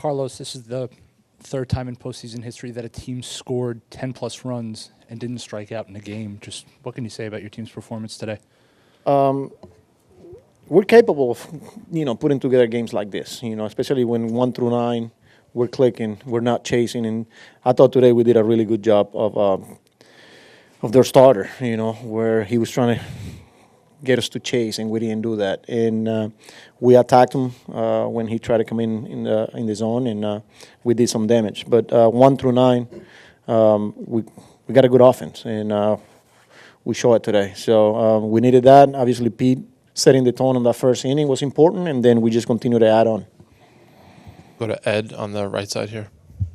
Carlos, this is the third time in postseason history that a team scored 10-plus runs and didn't strike out in a game. Just what can you say about your team's performance today? We're capable of, putting together games like this, especially when 1 through 9, we're clicking, we're not chasing. And I thought today we did a really good job of their starter, where he was trying to get us to chase, and we didn't do that. And we attacked him when he tried to come in the zone, and we did some damage. But 1 through 9, we got a good offense, and we showed it today. So we needed that. Obviously, Pete setting the tone on that first inning was important, and then we just continue to add on. Go to Ed on the right side here.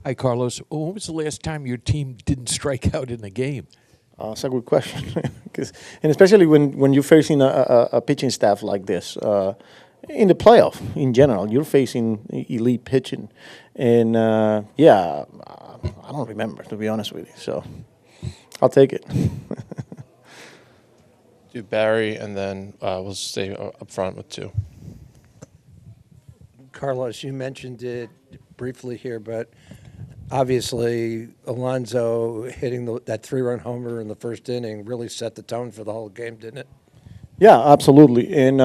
Hi, Carlos. When was the last time your team didn't strike out in a game? That's a good question. And especially when you're facing a pitching staff like this. In the playoff, in general, you're facing elite pitching. And, I don't remember, to be honest with you. So I'll take it. Do Barry, and then we'll stay up front with 2. Carlos, you mentioned it briefly here, but obviously Alonso hitting that 3-run homer in the first inning really set the tone for the whole game, didn't it? Yeah, absolutely. And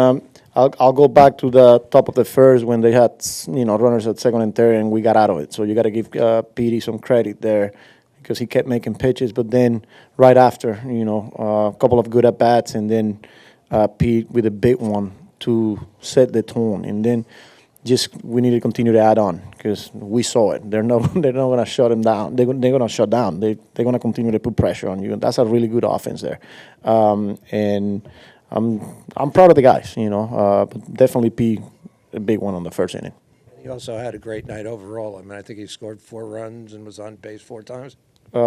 I'll go back to the top of the first when they had, runners at second and third, and we got out of it. So you got to give Petey some credit there because he kept making pitches. But then right after, a couple of good at-bats, and then Pete with a big one to set the tone. And then we need to continue to add on because we saw it. They're not going to shut him down. They're going to shut down. They're going to continue to put pressure on you. And that's a really good offense there. And I'm proud of the guys, but definitely Pete, a big one on the first inning. He also had a great night overall. I mean, I think he scored 4 runs and was on base 4 times.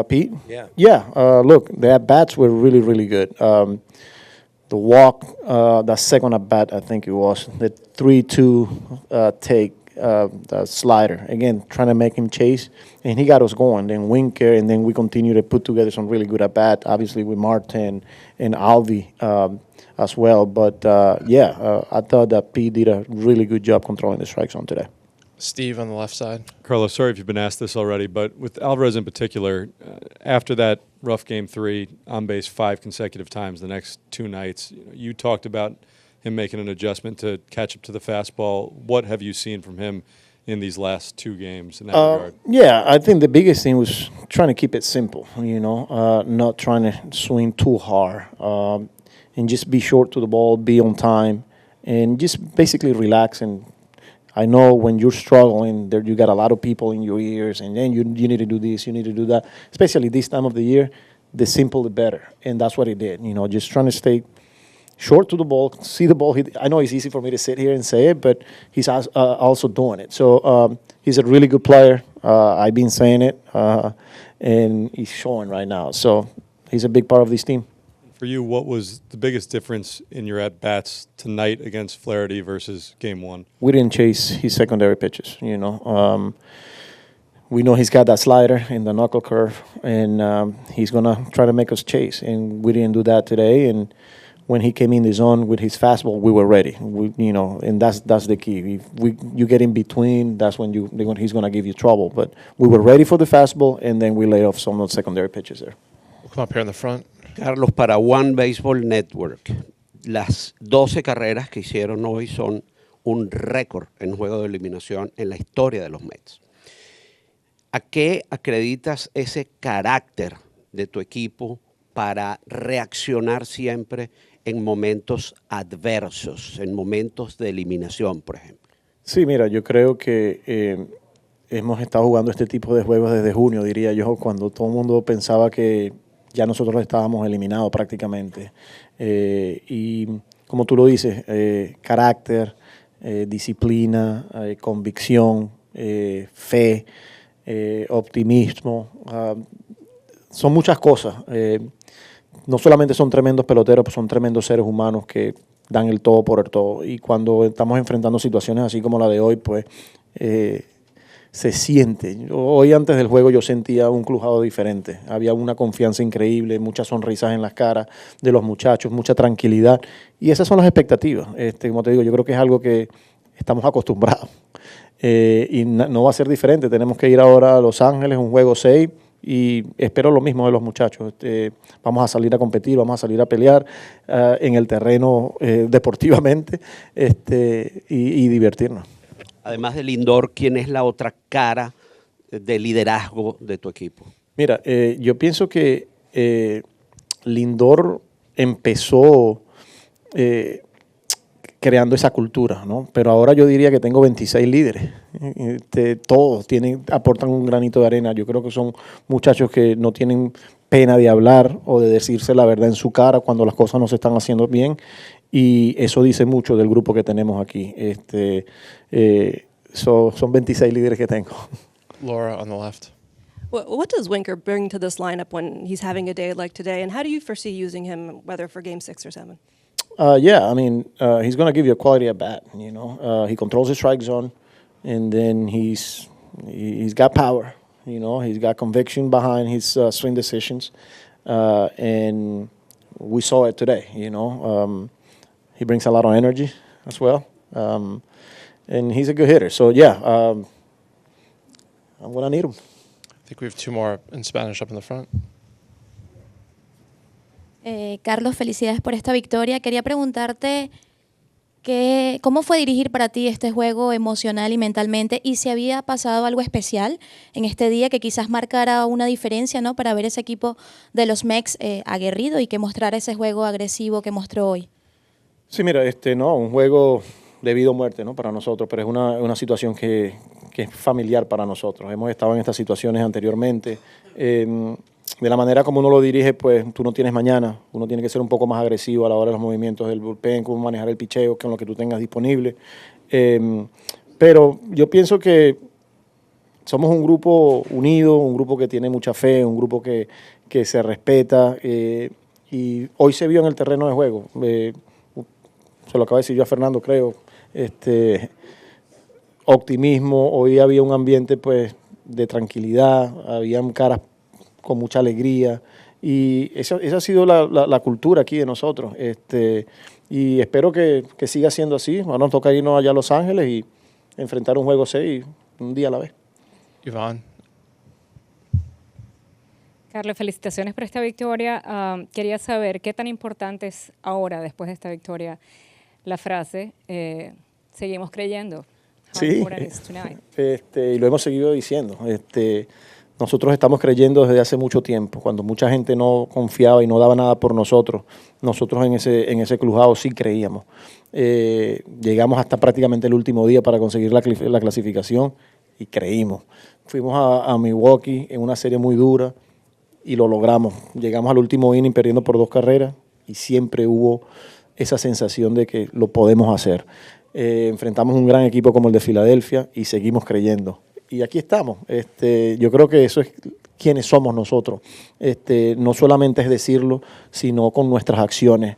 Pete? Yeah. Yeah, look, the at-bats were really, really good. The walk, the second at-bat, I think it was, the 3-2 take, the slider. Again, trying to make him chase, and he got us going. Then Winker, and then we continue to put together some really good at-bat, obviously with Marte and Alvi as well. But, I thought that Pete did a really good job controlling the strike zone today. Steve on the left side. Carlos, sorry if you've been asked this already, but with Alvarez in particular, after that rough game 3, on base 5 consecutive times the next 2 nights, you talked about him making an adjustment to catch up to the fastball. What have you seen from him in these last 2 games in that regard? Yeah, I think the biggest thing was trying to keep it simple, not trying to swing too hard, and just be short to the ball, be on time, and just basically relax. And I know when you're struggling, you got a lot of people in your ears, and then you need to do this, you need to do that. Especially this time of the year, the simple the better, and that's what he did. Just trying to stay short to the ball, see the ball hit. I know it's easy for me to sit here and say it, but he's also doing it. So he's a really good player. I've been saying it, and he's showing right now. So he's a big part of this team. For you, what was the biggest difference in your at-bats tonight against Flaherty versus Game 1? We didn't chase his secondary pitches, We know he's got that slider and the knuckle curve, and he's going to try to make us chase. And we didn't do that today. And when he came in the zone with his fastball, we were ready. And that's the key. If you get in between, that's when he's going to give you trouble. But we were ready for the fastball, and then we laid off some of the secondary pitches there. We'll come up here in the front. Carlos, para One Baseball Network, las 12 carreras que hicieron hoy son un récord en juego de eliminación en la historia de los Mets. ¿A qué acreditas ese carácter de tu equipo para reaccionar siempre en momentos adversos, en momentos de eliminación, por ejemplo? Sí, mira, yo creo que hemos estado jugando este tipo de juegos desde junio, diría yo, cuando todo el mundo pensaba que ya nosotros estábamos eliminados prácticamente. Y como tú lo dices, carácter, disciplina, convicción, fe, optimismo, son muchas cosas. No solamente son tremendos peloteros, pues son tremendos seres humanos que dan el todo por el todo. Y cuando estamos enfrentando situaciones así como la de hoy, pues se siente. Hoy antes del juego yo sentía un clubhouse diferente. Había una confianza increíble, muchas sonrisas en las caras de los muchachos, mucha tranquilidad. Y esas son las expectativas. Como te digo, yo creo que es algo que estamos acostumbrados. y no va a ser diferente. Tenemos que ir ahora a Los Ángeles, un juego 6, y espero lo mismo de los muchachos. Vamos a salir a competir, vamos a salir a pelear en el terreno deportivamente y divertirnos. Además de Lindor, ¿quién es la otra cara de liderazgo de tu equipo? Mira, yo pienso que Lindor empezó creando esa cultura, ¿no? Pero ahora yo diría que tengo 26 líderes. Todos aportan un granito de arena. Yo creo que son muchachos que no tienen pena de hablar o de decirse la verdad en su cara cuando las cosas no se están haciendo bien. Y eso dice mucho del grupo que tenemos aquí. Son 26 líderes que tengo. Laura on the left. What does Winker bring to this lineup when he's having a day like today, and how do you foresee using him, whether for Game 6 or 7? Yeah, I mean, he's going to give you a quality at bat. You know, he controls the strike zone, and then he's got power. You know, he's got conviction behind his swing decisions, and we saw it today. You know, he brings a lot of energy as well, and he's a good hitter. So yeah, I'm going to need him. I think we have two more in Spanish up in the front. Carlos, felicidades por esta victoria. Quería preguntarte cómo fue dirigir para ti este juego emocional y mentalmente, y si había pasado algo especial en este día que quizás marcara una diferencia, ¿no?, para ver ese equipo de los Mex aguerrido y que mostrara ese juego agresivo que mostró hoy. Sí, mira, no, un juego de vida o muerte, ¿no?, para nosotros, pero es una situación que es familiar para nosotros. Hemos estado en estas situaciones anteriormente. De la manera como uno lo dirige, pues tú no tienes mañana. Uno tiene que ser un poco más agresivo a la hora de los movimientos del bullpen, cómo manejar el picheo, con lo que tú tengas disponible. Pero yo pienso que somos un grupo unido, un grupo que tiene mucha fe, un grupo que se respeta, y hoy se vio en el terreno de juego. Se lo acabo de decir yo a Fernando, creo. Optimismo, hoy había un ambiente pues de tranquilidad, habían caras con mucha alegría, y esa ha sido la cultura aquí de nosotros, y espero que siga siendo así. Ahora nos toca irnos allá a Los Ángeles y enfrentar un juego 6 un día a la vez. Yvonne. Carlos, felicitaciones por esta victoria. Quería saber qué tan importante es ahora, después de esta victoria, la frase, seguimos creyendo. Sí, y lo hemos seguido diciendo. Nosotros estamos creyendo desde hace mucho tiempo. Cuando mucha gente no confiaba y no daba nada por nosotros en ese clubhouse sí creíamos. Llegamos hasta prácticamente el último día para conseguir la clasificación y creímos. Fuimos a Milwaukee en una serie muy dura y lo logramos. Llegamos al último inning perdiendo por 2 carreras y siempre hubo esa sensación de que lo podemos hacer. Enfrentamos un gran equipo como el de Filadelfia y seguimos creyendo. Y aquí estamos. Yo creo que eso es quienes somos nosotros. No solamente es decirlo, sino con nuestras acciones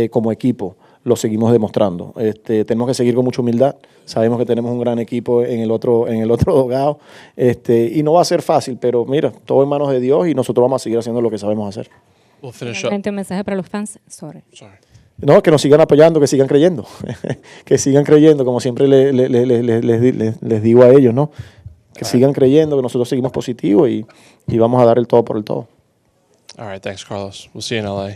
como equipo lo seguimos demostrando. Tenemos que seguir con mucha humildad. Sabemos que tenemos un gran equipo en el otro dogado, y no va a ser fácil, pero mira, todo en manos de Dios y nosotros vamos a seguir haciendo lo que sabemos hacer. We'll finish up. Un mensaje para los fans. Sorry. No, que nos sigan apoyando, que sigan creyendo, que sigan creyendo, como siempre les digo a ellos, ¿no? Que sigan creyendo, que nosotros seguimos positivos y vamos a dar el todo por el todo. All right, thanks, Carlos. We'll see you in LA.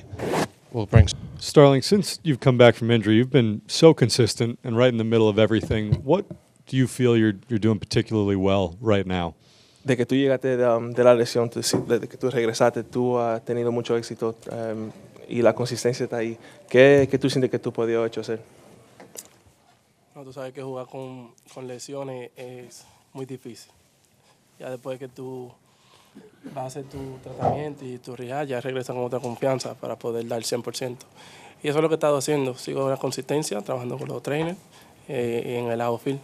We'll bring. Starling, since you've come back from injury, you've been so consistent and right in the middle of everything. What do you feel you're doing particularly well right now? De que tú llegaste de la lesión, de que tú regresaste, tú has tenido mucho éxito y la consistencia está ahí. ¿Qué tú sientes que tú podías hacer? No, tú sabes que jugar con lesiones es muy difícil. Ya después que tú vas a hacer tu tratamiento y tu rehab, ya regresas con otra confianza para poder dar 100%. Y eso es lo que he estado haciendo. Sigo con la consistencia, trabajando con los trainers y en el outfield.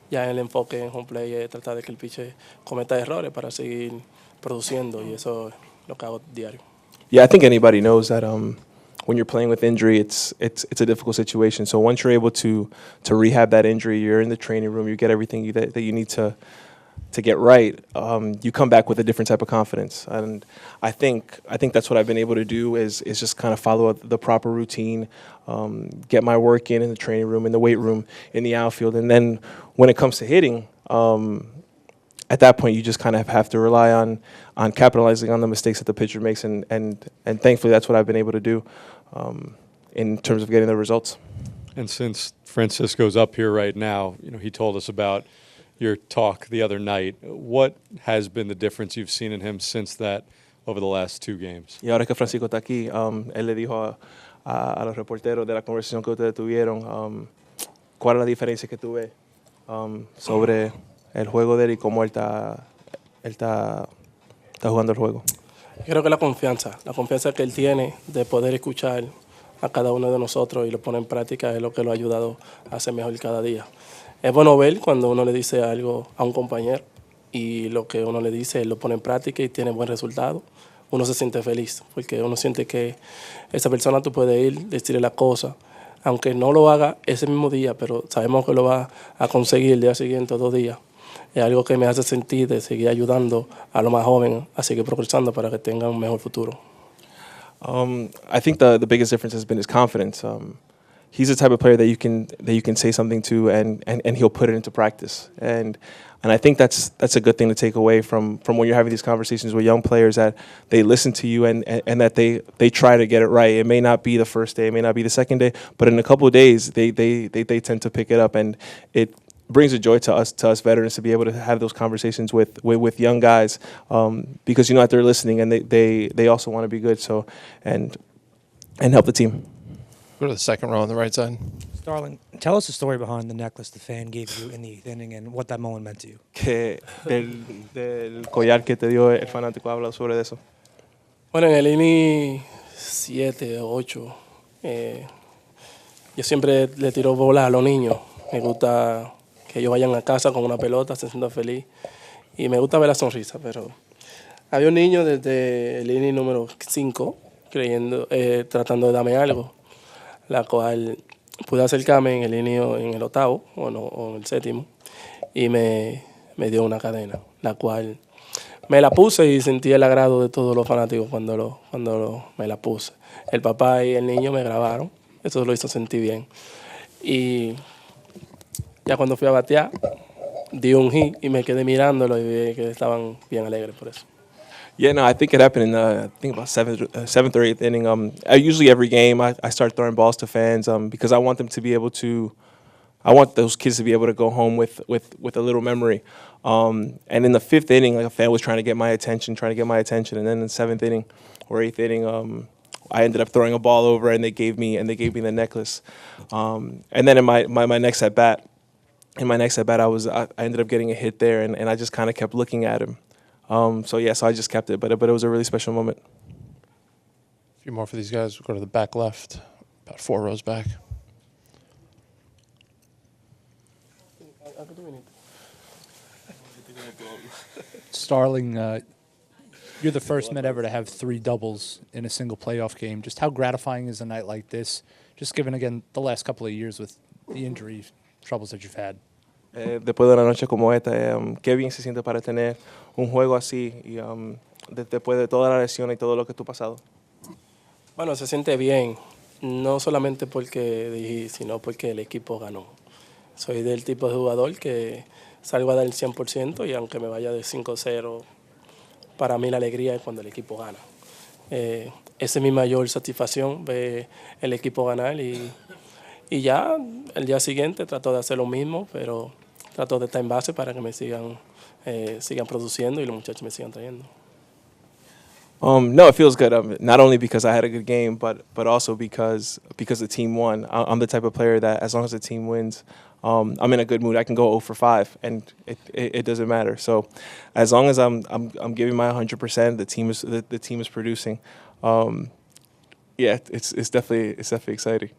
Ya el enfoque en home play es tratar de que el pitcher cometa errores para seguir produciendo, y eso es lo que hago diario. Yeah, I think anybody knows that when you're playing with injury, it's a difficult situation. So once you're able to rehab that injury, you're in the training room, you get everything that you need to get right. You come back with a different type of confidence, and I think that's what I've been able to do is just kind of follow the proper routine, get my work in the training room, in the weight room, in the outfield, and then when it comes to hitting, at that point, you just kind of have to rely on capitalizing on the mistakes that the pitcher makes, and thankfully that's what I've been able to do in terms of getting the results. And since Francisco's up here right now, he told us about your talk the other night. What has been the difference you've seen in him since that over the last 2 games? Y ahora que Francisco está aquí, él le dijo a los reporteros de la conversación que ustedes tuvieron, cuál es la diferencia que tú ves sobre el juego de él y cómo él está jugando el juego. Creo que la confianza que él tiene de poder escuchar a cada uno de nosotros y lo pone en práctica es lo que lo ha ayudado a ser mejor cada día. Es bueno ver cuando uno le dice algo a un compañero y lo que uno le dice él lo pone en práctica y tiene buen resultado. Uno se siente feliz porque uno siente que esa persona tú puedes ir, decirle la cosa, aunque no lo haga ese mismo día, pero sabemos que lo va a conseguir el día siguiente o 2 días. Es algo que me hace sentir de seguir ayudando a los más jóvenes a seguir progresando para que tengan un mejor futuro. I think the biggest difference has been his confidence. He's the type of player that you can say something to and he'll put it into practice. And I think that's a good thing to take away from when you're having these conversations with young players, that they listen to you and that they try to get it right. It may not be the first day, it may not be the second day, but in a couple of days they tend to pick it up, and it brings a joy to us veterans to be able to have those conversations with young guys, because that they're listening and they also want to be good, so and help the team. Go to the second row on the right side. Starling, tell us the story behind the necklace the fan gave you in the 8th inning and what that moment meant to you. Que del collar que te dio el fanático, habla sobre eso. Bueno, en el inning 7 o 8, yo siempre le tiro bolas a los niños. Me gusta que ellos vayan a casa con una pelota, se sientan feliz. Y me gusta ver la sonrisa, pero había un niño desde el inning número 5 tratando de darme algo, la cual pude acercarme en el inning, en el 8º o en el 7º, y me dio una cadena, la cual me la puse y sentí el agrado de todos los fanáticos cuando me la puse. El papá y el niño me grabaron, eso lo hizo sentir bien. Y ya cuando fui a batear, di un hit y me quedé mirándolo y vi que estaban bien alegres por eso. Yeah, no, I think it happened in about 7th or 8th inning. Usually every game I start throwing balls to fans because I want them to be able to, I want those kids to be able to go home with a little memory. And in the 5th inning, like, a fan was trying to get my attention, and then in the 7th inning or 8th inning, I ended up throwing a ball over, and they gave me the necklace. And then in my next at bat, I ended up getting a hit there, and I just kind of kept looking at him. So I just kept it, but it was a really special moment. A few more for these guys. We'll go to the back left, about 4 rows back. Starling, you're the first Met ever to have 3 doubles in a single playoff game. Just how gratifying is a night like this, just given, again, the last couple of years with the injury troubles that you've had? Después de una noche como esta, qué bien se siente para tener un juego así y después de toda la lesión y todo lo que tú has pasado. Bueno, se siente bien, no solamente porque dije, sino porque el equipo ganó. Soy del tipo de jugador que salgo a dar el 100% y aunque me vaya de 5-0, para mí la alegría es cuando el equipo gana. Esa es mi mayor satisfacción, ver el equipo ganar y ya el día siguiente trato de hacer lo mismo, pero trato de estar en base para que me sigan produciendo y los muchachos me sigan trayendo. No, it feels good. Not only because I had a good game, but also because the team won. I'm the type of player that as long as the team wins, I'm in a good mood. I can go 0 for 5, and it doesn't matter. So, as long as I'm giving my 100%, the team is producing. It's definitely exciting.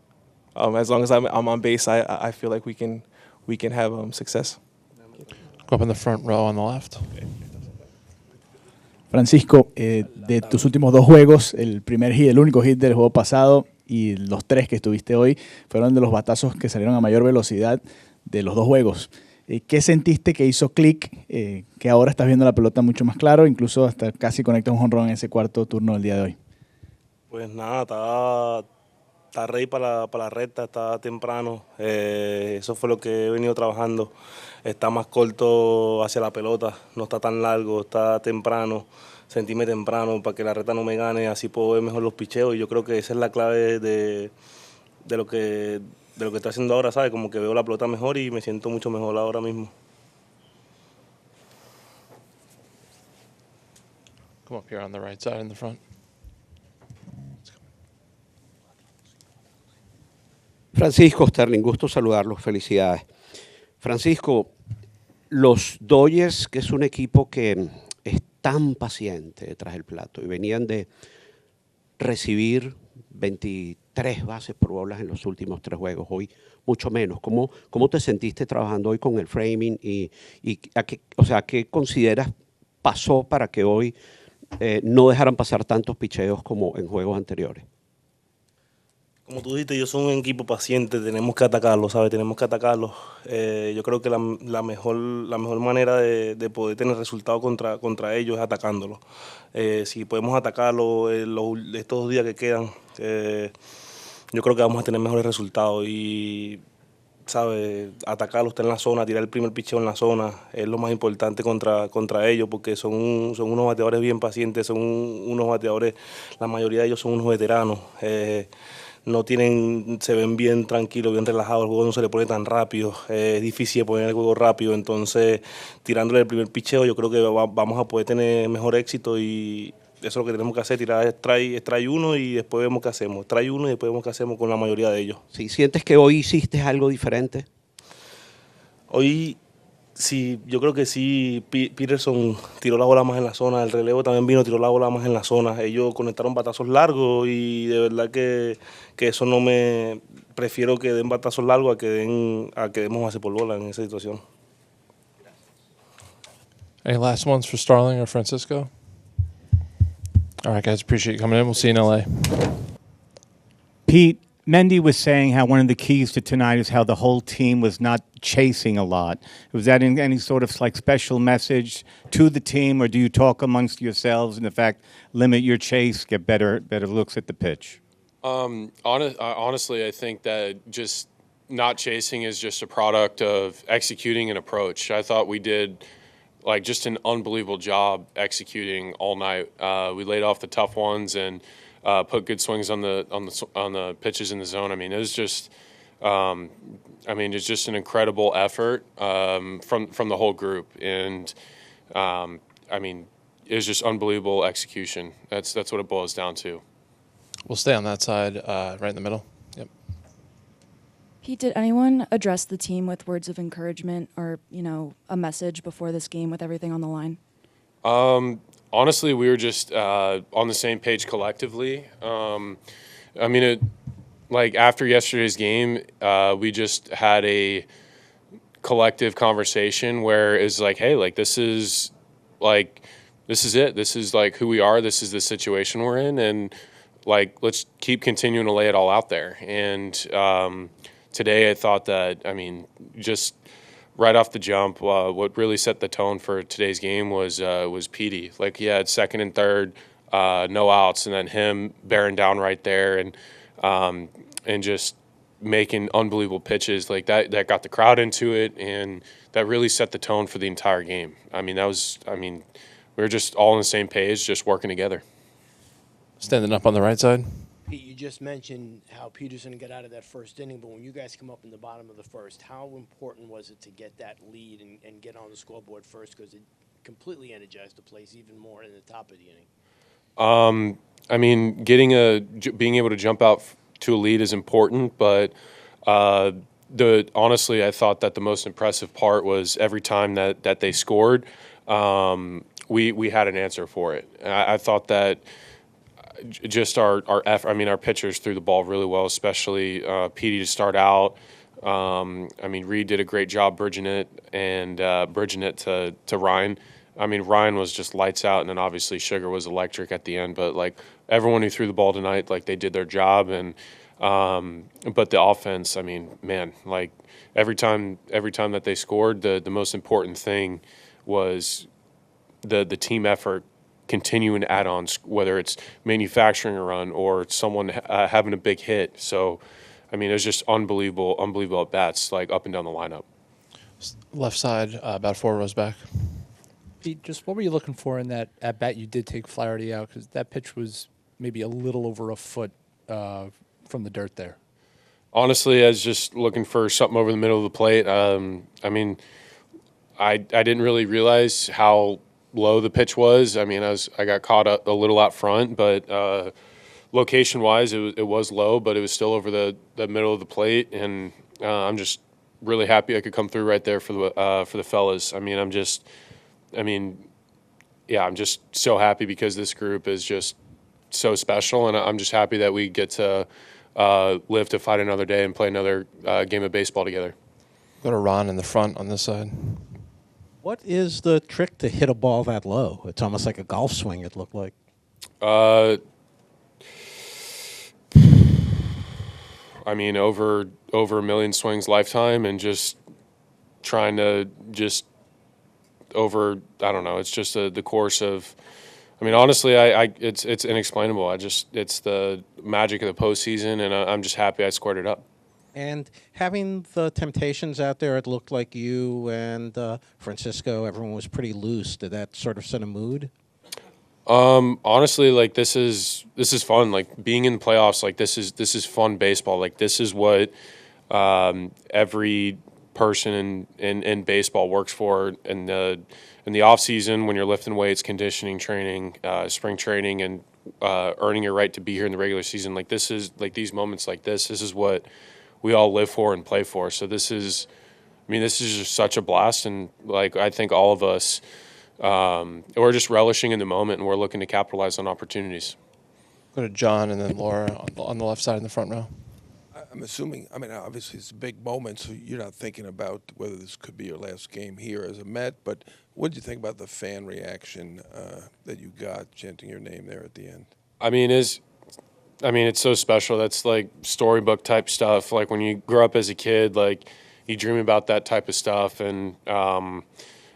As long as I'm on base, I feel like we can have success. Go up in the front row on the left. Francisco, de tus últimos 2 juegos, el primer hit, el único hit del juego pasado y los 3 que estuviste hoy, fueron de los batazos que salieron a mayor velocidad de los 2 juegos. ¿Qué sentiste que hizo clic, que ahora estás viendo la pelota mucho más claro, incluso hasta casi conectas un jonrón en ese 4º turno del día de hoy? Pues nada, está ready para la recta, está temprano. Eso fue lo que he venido trabajando. Está más corto hacia la pelota, no está tan largo, está temprano. Sentirme temprano para que la recta no me gane, así puedo ver mejor los picheos. Y yo creo que esa es la clave de lo que estoy haciendo ahora, ¿sabes? Como que veo la pelota mejor y me siento mucho mejor ahora mismo. Come up here on the right side in the front. Francisco, Starling, gusto saludarlos, felicidades. Francisco, los Dodgers, que es un equipo que es tan paciente detrás del plato y venían de recibir 23 bases por bolas en los últimos 3 juegos, hoy mucho menos. ¿Cómo te sentiste trabajando hoy con el framing y qué consideras pasó para que hoy no dejaran pasar tantos picheos como en juegos anteriores? Como tú dijiste, ellos son un equipo paciente, tenemos que atacarlos, ¿sabes? Tenemos que atacarlos. Yo creo que la mejor manera de poder tener resultados contra ellos es atacándolos. Si podemos atacarlos estos 2 días que quedan, yo creo que vamos a tener mejores resultados. Y, ¿sabes? Atacarlos, estar en la zona, tirar el primer picheo en la zona, es lo más importante contra ellos, porque son unos bateadores bien pacientes, son unos bateadores, la mayoría de ellos son unos veteranos. Se ven bien tranquilos, bien relajados, el juego no se le pone tan rápido, es difícil poner el juego rápido, entonces tirándole el primer picheo yo creo que vamos a poder tener mejor éxito y eso es lo que tenemos que hacer, tirar strike 1 y después vemos qué hacemos, strike 1 y después vemos qué hacemos con la mayoría de ellos. ¿Sí sientes que hoy hiciste algo diferente? Hoy sí, yo creo que sí, Peterson tiró la bola más en la zona, el relevo también tiró la bola más en la zona, ellos conectaron batazos largos y de verdad que eso no me... Prefiero que den batazos largos a que demos base por bola en esa situación. Any last ones for Starling or Francisco? All right, guys, appreciate you coming in. We'll see you in LA. Pete, Mendy was saying how one of the keys to tonight is how the whole team was not chasing a lot. Was that in any sort of like special message to the team, or do you talk amongst yourselves and in fact limit your chase, get better looks at the pitch? Honestly, I think that just not chasing is just a product of executing an approach. I thought we did just an unbelievable job executing all night. We laid off the tough ones and put good swings on the pitches in the zone. I mean, it was just, it's just an incredible effort from the whole group, and it was just unbelievable execution. That's what it boils down to. We'll stay on that side, right in the middle. Yep. Pete, did anyone address the team with words of encouragement or, a message before this game with everything on the line? Honestly, we were just on the same page collectively. After yesterday's game, we just had a collective conversation where it's like, hey, this is it. This is who we are. This is the situation we're in, and let's keep continuing to lay it all out there. And today, I thought that just right off the jump, what really set the tone for today's game was Petey. He had second and third, no outs, and then him bearing down right there and just making unbelievable pitches that got the crowd into it, and that really set the tone for the entire game. We were just all on the same page, just working together. Standing up on the right side. Pete, you just mentioned how Peterson got out of that first inning, but when you guys come up in the bottom of the first, how important was it to get that lead and get on the scoreboard first, because it completely energized the place even more in the top of the inning? Being able to jump out to a lead is important, but honestly, I thought that the most impressive part was every time that they scored, we had an answer for it. I thought that just our effort. Our pitchers threw the ball really well, especially Petey to start out. Reed did a great job bridging it to Ryan. Ryan was just lights out, and then obviously Sugar was electric at the end. But everyone who threw the ball tonight, they did their job. And but the offense, every time that they scored, the most important thing was the team effort continuing to add on, whether it's manufacturing a run or someone having a big hit. So, I mean, it was just unbelievable at bats, like up and down the lineup. Left side, about 4 rows back. Pete, just what were you looking for in that at bat you did take Flaherty out? Because that pitch was maybe a little over a foot from the dirt there. Honestly, I was just looking for something over the middle of the plate. I mean, I didn't really realize how low the pitch was. I mean, I got caught up a little out front, but location-wise, it was low, but it was still over the middle of the plate, and I'm just really happy I could come through right there for the fellas. I mean, I'm just so happy because this group is just so special, and I'm just happy that we get to live to fight another day and play another game of baseball together. Go to Ron in the front on this side. What is the trick to hit a ball that low? It's almost like a golf swing, it looked like. I mean, over a million swings lifetime, and just trying to I don't know. It's just the course of. I mean, honestly, it's inexplainable. It's the magic of the postseason, and I'm just happy I squared it up. And having the Temptations out there, it looked like you and Francisco, everyone was pretty loose. Did that sort of set a mood? Honestly, like this is fun. Like being in the playoffs, like this is fun baseball. Like this is what every person in baseball works for in the off season when you're lifting weights, conditioning training, spring training, and earning your right to be here in the regular season. Like this is like these moments like this is what we all live for and play for. So this is just such a blast, and like I think all of us. We're just relishing in the moment, and we're looking to capitalize on opportunities. Go to John and then Laura on the left side in the front row. I'm assuming, I mean, obviously it's a big moment, so you're not thinking about whether this could be your last game here as a Met, but what did you think about the fan reaction that you got chanting your name there at the end? I mean, it's so special. That's like storybook type stuff. Like when you grow up as a kid, like you dream about that type of stuff, and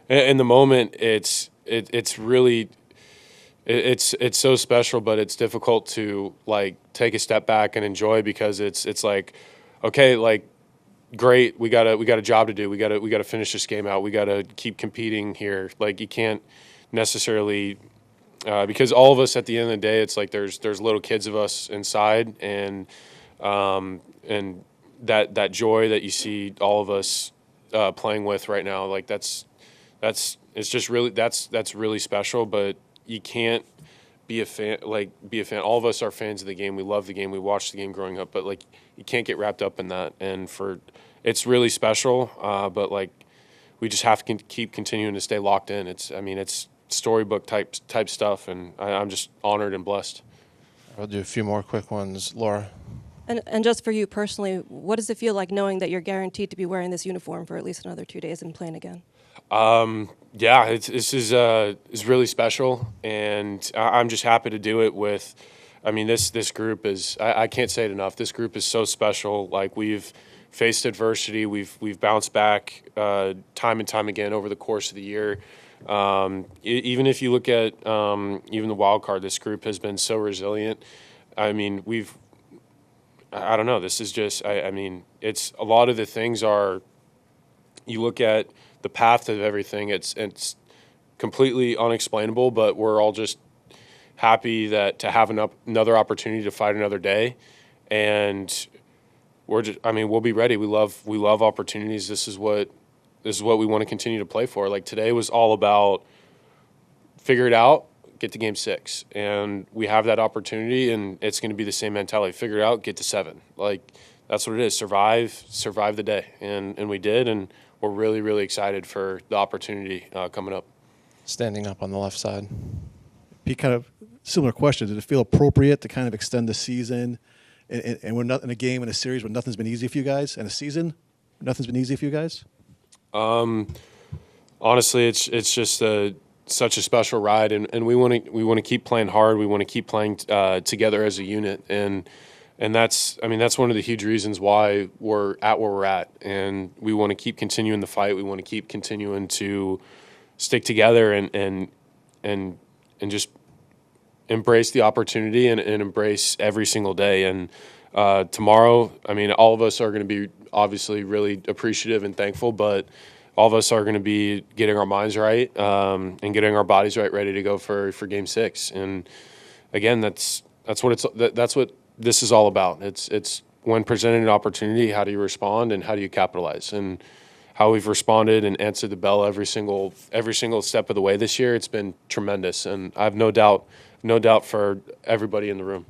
in the moment, it's really so special, but it's difficult to like take a step back and enjoy because it's like, okay, like great, we got a job to do. We got to finish this game out. We got to keep competing here. Like you can't necessarily because all of us at the end of the day, it's like there's little kids of us inside, and that joy that you see all of us playing with right now, like that's really special. But you can't be a fan. All of us are fans of the game. We love the game. We watched the game growing up. But like you can't get wrapped up in that. And it's really special. But like we just have to keep continuing to stay locked in. It's storybook type stuff, and I'm just honored and blessed. I'll do a few more quick ones, Laura. And just for you personally, what does it feel like knowing that you're guaranteed to be wearing this uniform for at least another 2 days and playing again? Yeah, this is really special, and I'm just happy to do it with. I mean, this group is. I can't say it enough. This group is so special. Like we've faced adversity, we've bounced back time and time again over the course of the year. Even if you look at even the wild card, this group has been so resilient. I mean, I don't know. This is just. I mean, it's a lot of the things are. You look at the path of everything. It's completely unexplainable, but we're all just happy that to have another opportunity to fight another day, and we're just. I mean, we'll be ready. We love opportunities. This is what we want to continue to play for. Like today was all about figure it out, get to Game 6, and we have that opportunity, and it's going to be the same mentality: figure it out, get to 7. Like that's what it is. Survive the day, and we did, and we're really, really excited for the opportunity coming up. Standing up on the left side. Pete, kind of similar question. Did it feel appropriate to kind of extend the season, and we're not in a game in a series where nothing's been easy for you guys, and a season nothing's been easy for you guys? Honestly, it's just such a special ride, and we want to keep playing hard. We want to keep playing together as a unit, and that's one of the huge reasons why we're at where we're at, and we want to keep continuing the fight. We want to keep continuing to stick together and just embrace the opportunity and embrace every single day. And tomorrow, I mean, all of us are going to be obviously really appreciative and thankful, but all of us are going to be getting our minds right and getting our bodies right, ready to go for Game 6. And again, that's what this is all about. It's when presented an opportunity, how do you respond and how do you capitalize? And how we've responded and answered the bell every single step of the way this year, it's been tremendous. And I have no doubt for everybody in the room.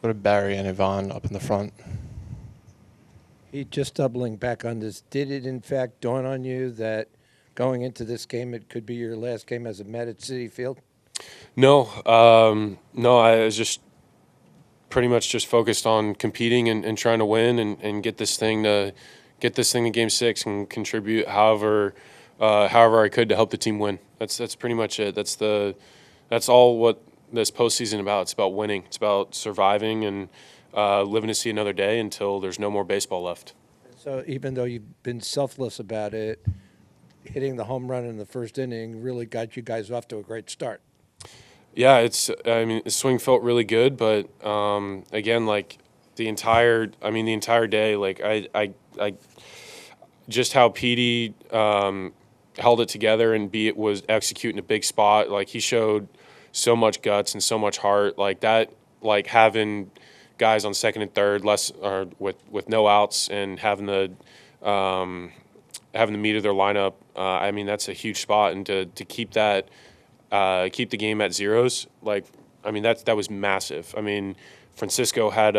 What about Barry and Ivan up in the front? Just doubling back on this, did it in fact dawn on you that going into this game, it could be your last game as a Met at Citi Field? No, I was just pretty much just focused on competing and trying to win and get this thing to Game 6 and contribute however I could to help the team win. That's pretty much it. That's all what this postseason about. It's about winning. It's about surviving and living to see another day until there's no more baseball left. So even though you've been selfless about it, hitting the home run in the first inning really got you guys off to a great start. Yeah, the swing felt really good, but again, like the entire day, like I just how Petey held it together and was executing a big spot. Like he showed so much guts and so much heart. Like that, like having guys on second and third with no outs and having the meat of their lineup. That's a huge spot, and to keep that. Keep the game at zeros, that was massive. I mean, Francisco had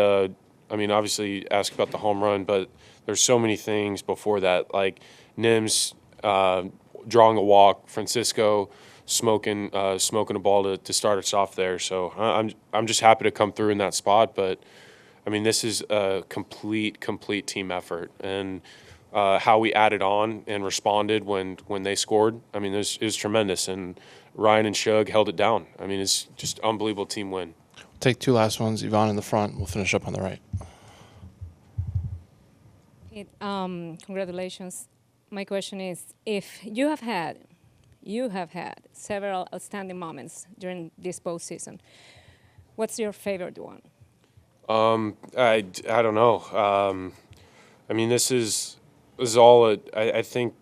obviously ask about the home run, but there's so many things before that, like Nims drawing a walk, Francisco smoking a ball to start us off there. So I'm just happy to come through in that spot, but I mean, this is a complete team effort, and how we added on and responded when they scored, I mean, it was tremendous, and Ryan and Shug held it down. I mean, it's just unbelievable team win. Take two last ones. Ivan in the front. We'll finish up on the right. Congratulations. My question is, if you have had several outstanding moments during this postseason, what's your favorite one? I don't know. I mean, this is all I think.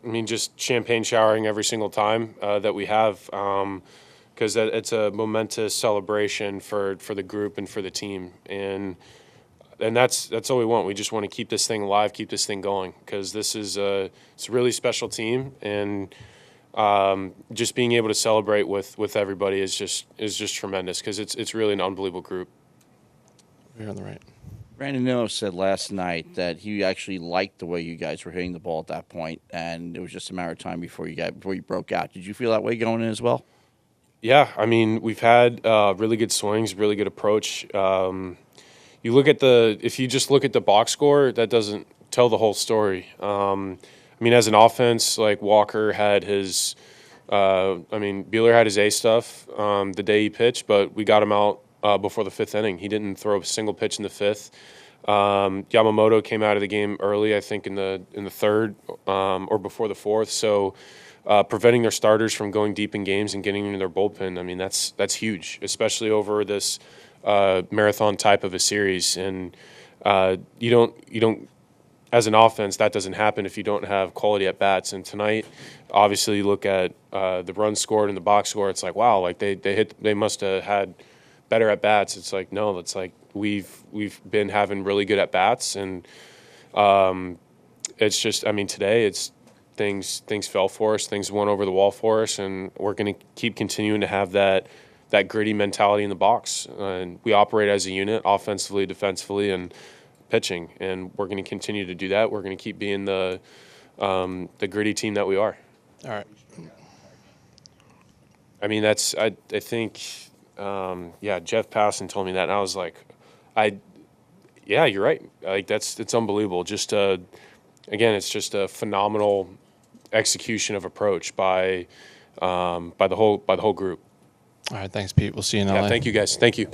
I mean, just champagne showering every single time that we have, because it's a momentous celebration for the group and for the team, and that's all we want. We just want to keep this thing alive, keep this thing going, because it's a really special team, and just being able to celebrate with everybody is just tremendous, because it's really an unbelievable group. Here on the right. Brandon Nimmo said last night that he actually liked the way you guys were hitting the ball at that point, and it was just a matter of time before you broke out. Did you feel that way going in as well? Yeah, I mean, we've had really good swings, really good approach. If you just look at the box score, that doesn't tell the whole story. As an offense, like Walker had his, Buehler had his A stuff the day he pitched, but we got him out before the fifth inning. He didn't throw a single pitch in the fifth. Yamamoto came out of the game early, I think in the third or before the fourth. So preventing their starters from going deep in games and getting into their bullpen, I mean, that's huge, especially over this marathon type of a series. And you don't as an offense, that doesn't happen if you don't have quality at bats. And tonight, obviously, you look at the runs scored and the box score. It's like, wow, like they must have had better at bats. It's like, no, it's like we've been having really good at bats, and it's just, I mean, today it's things fell for us, things went over the wall for us, and we're going to keep continuing to have that gritty mentality in the box, and we operate as a unit, offensively, defensively, and pitching, and we're going to continue to do that. We're going to keep being the gritty team that we are. All right. I mean, I think. Jeff Passan told me that, and I was like, you're right. Like it's unbelievable. Just again, it's just a phenomenal execution of approach by the whole group. All right, thanks, Pete. We'll see you in LA. Yeah, thank you guys. Thank you.